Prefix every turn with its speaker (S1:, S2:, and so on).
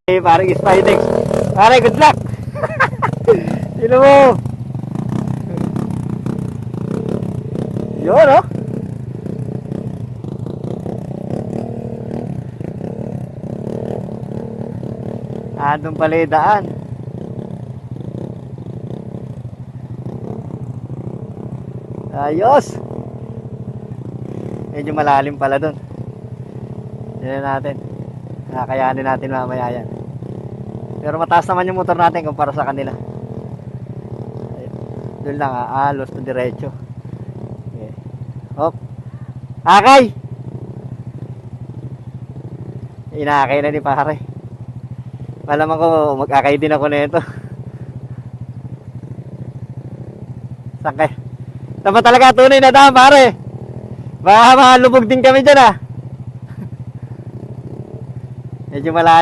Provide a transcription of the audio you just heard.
S1: Parang Spidex. Pare, good luck. Sino mo? Yun, oh. Doon pala yung daan. Ayos. Medyo malalim pala doon. Yan natin. Kakayanin natin mamaya yan. Pero mataas naman yung motor natin kumpara sa kanila. Doon lang, alos na diretso. Okay. Hop. Akay! Inakay na ni pare. Malaman ko mag-akay din ako na ito. Sakay. Tama talaga tunay na daan pare. Baka malubog din kami dyan ah. Medyo malalim.